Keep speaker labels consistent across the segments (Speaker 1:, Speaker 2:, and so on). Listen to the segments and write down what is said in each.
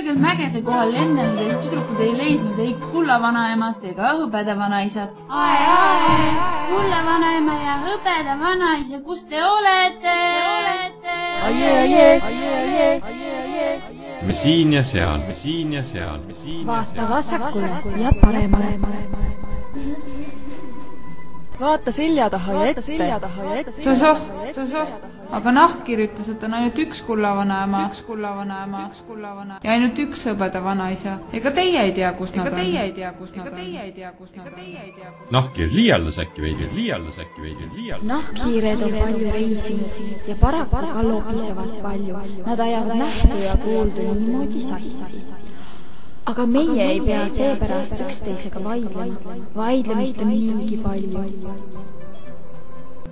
Speaker 1: kõrgel mägede kohal lenneldes tüdrukud ei leidnud ei kulla vanaemat ega hõbeda vanaisat. Ae, kulla vanaema ja hõbeda vanaisa, kus te olete?
Speaker 2: Me siin ja seal.
Speaker 3: Vaata vasakule ja paremale.
Speaker 4: Vaata selja taha ja ette.
Speaker 5: Sosoh, aga nahkir ütles, et on ainult üks kullavaneema ja ainult üks hõbeda vanaisa. Ega teie ei tea, kus nad on.
Speaker 2: Nahkir liialdas äkki veidi.
Speaker 3: Nahkhiired on palju reisinud ja paraku ka lobisevad palju. Nad ajavad nähtu ja kuuldu niimoodi sassi. Aga meie ei pea seepärast üksteisega vaidlema. Vaidlemist on niigi palju.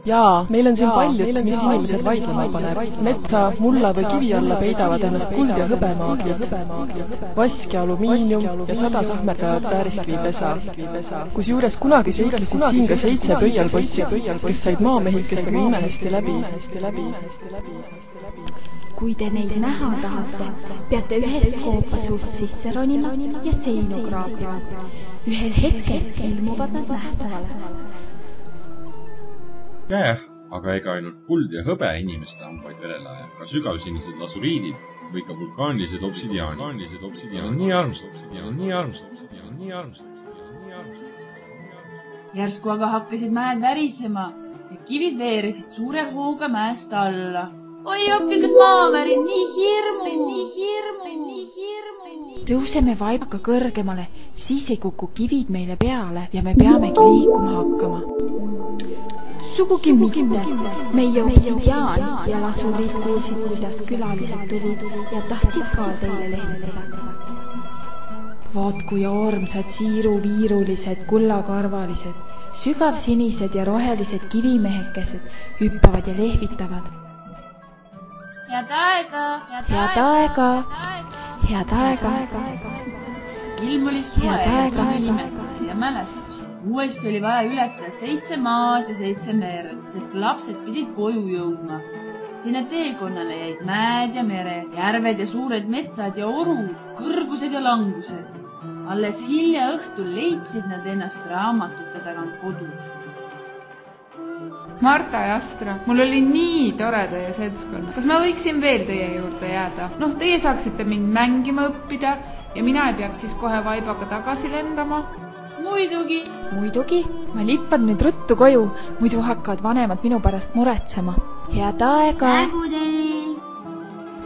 Speaker 4: Jaa, meil on siin paljut, mis inimesed vaidlema paneb. Metsa, mulla või kivi alla peidavad ennast kuld ja hõbemaagid. Vask ja alumiinium ja 100 sahmerdavat vääriskviid vesa. Kus juures kunagi seiklesid siin ka 7 pöialpossid, kes said maamehikestega imehästi läbi.
Speaker 3: Kui te neid näha tahate, peate ühest koopasuust sisse ronima ja seinu kraapima. Ühel hetkel ilmuvad nad nähtavale.
Speaker 2: Jah, aga ega ainult kuld ja hõbe inimeste hambaid verele ajab, ka sügavsinised lasuriidid või ka vulkaanilised obsidiaanid. Nii armsad.
Speaker 1: Järsku aga hakkasid mäed värisema ja kivid veeresid suure hooga mäest alla. Oi oppikas maavärin, nii hirmu.
Speaker 3: Tõuseme vaibaga kõrgemale, siis ei kuku kivid meile peale ja me peamegi liikuma hakkama. Sugugi mitte. Meie obsidiaan ja lasurid kuulsid, kuidas külalised tulid ja tahtsid ka teile lehendada. Vaat kui ormsad siiruviirulised, kullakarvalised, sügavsinised ja rohelised kivimehekesed hüppavad ja lehvitavad.
Speaker 1: Head aega. Ilm oli suve ja nimetusi ja mälestusi. Uuesti oli vaja ületada 7 maad ja 7 merd, sest lapsed pidid koju jõudma. Sinne teekonnale jäid mäed ja mere, järved ja suured metsad ja orud, kõrgused ja langused. Alles hilja õhtul leidsid nad ennast raamatute tagant kodus.
Speaker 5: Marta ja Astra, mul oli nii tore teie seltskonna. Kas ma võiksin veel teie juurde jääda? Teie saaksite mind mängima õppida ja mina ei peaks siis kohe vaibaga tagasi lendama?
Speaker 3: Muidugi, ma lippan nüüd ruttu koju, muidu hakkavad vanemad minu pärast muretsema. Head aega!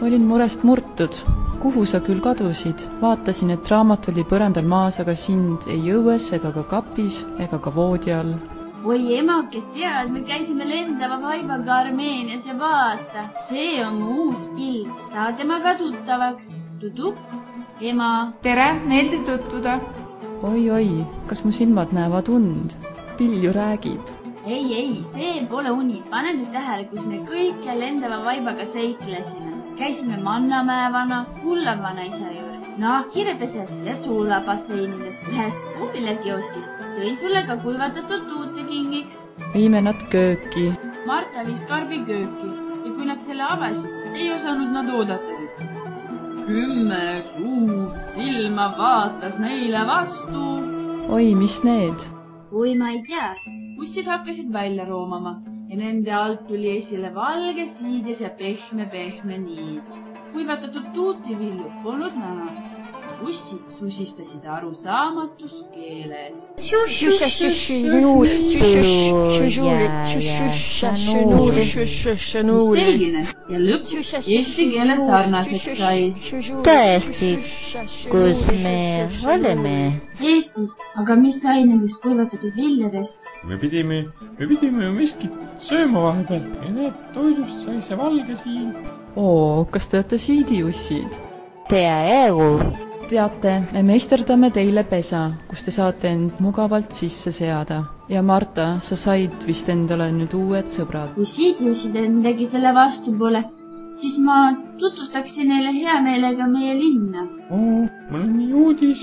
Speaker 6: Olin murest murtud. Kuhu sa küll kadusid? Vaatasin, et raamat oli põrandal maas, aga sind ei õues ega ka kapis ega ka voodi all.
Speaker 1: Oi emake, tead, me käisime lendava vaibaga Armeenias ja vaata, see on mu uus pilt. Saa temaga tuttavaks. Tutup, ema.
Speaker 5: Tere, meeldib tutvuda.
Speaker 6: Oi, kas mu silmad näevad und? Pill ju räägib.
Speaker 1: Ei, see pole uni. Pane nüüd tähele, kus me kõik lendava vaibaga seiklesime. Käisime Mannamäevana, Kullavanaisa juures, nahkhiirepeses ja suulabasseinidest, ühest puuviljakioskist. Tõin sulle ka kuivatatud tuute kingiks.
Speaker 6: Viime nad kööki.
Speaker 1: Marta viis karbi kööki ja kui nad selle avasid, ei osanud nad oodata. 10 suurt silma vaatas neile vastu.
Speaker 6: Oi, mis need?
Speaker 1: Oi, ma ei tea. Bussid hakkasid välja roomama ja nende alt tuli esile valge siides ja pehme niid. Kuivatatud tuutivilju polnud näha. Bussid susistasid arusaamatus keeles. Selgines ja lõpp eesti keele sarnaseks sai.
Speaker 7: Tõesti, kus me oleme?
Speaker 1: Eestis, aga mis sai nendest kuivatatud viljadest?
Speaker 2: Me pidime miskit sööma vahepeal ja need toidust sai see valge siin.
Speaker 6: Kas te olete siidiussid?
Speaker 7: Peaaegu.
Speaker 6: Teate, me meisterdame teile pesa, kus te saate end mugavalt sisse seada. Ja Marta, sa said vist endale nüüd uued sõbrad.
Speaker 1: Kui siidiusid endagi selle vastu pole, siis ma tutvustaksin neile hea meelega meie linna.
Speaker 2: Mul on nii uudis,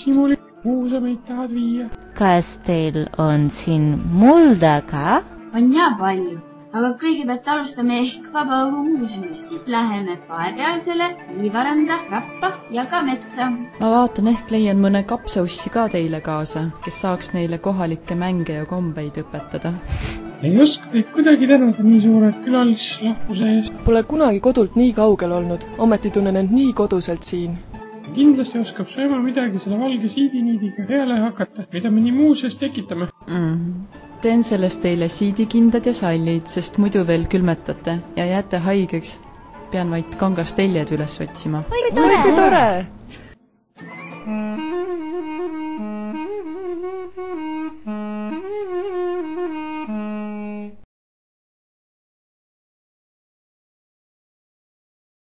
Speaker 2: simulik, kuhu sa meid tahad viia?
Speaker 7: Kas teil on siin mulda ka?
Speaker 1: On ja palju, aga kõigepealt alustame ehk Vabaõhumuuseumist, siis läheme Paepealsele, Liivaranda, Rappa ja ka metsa.
Speaker 6: Ma vaatan, ehk leian mõne kapsaussi ka teile kaasa, kes saaks neile kohalikke mänge ja kombeid õpetada.
Speaker 8: Ei oska teid kuidagi tänada nii suured külalislahkuse eest.
Speaker 4: Pole kunagi kodult nii kaugel olnud, ometi tunnen end nii koduselt siin.
Speaker 8: Kindlasti oskab su ema midagi selle valge siidiniidiga peale hakata, mida me nii muuseas tekitame.
Speaker 6: Teen sellest teile siidikindad ja sallid, sest muidu veel külmetate ja jääte haigeks. Pean vaid kangast teljed üles otsima.
Speaker 4: Oi, kui tore!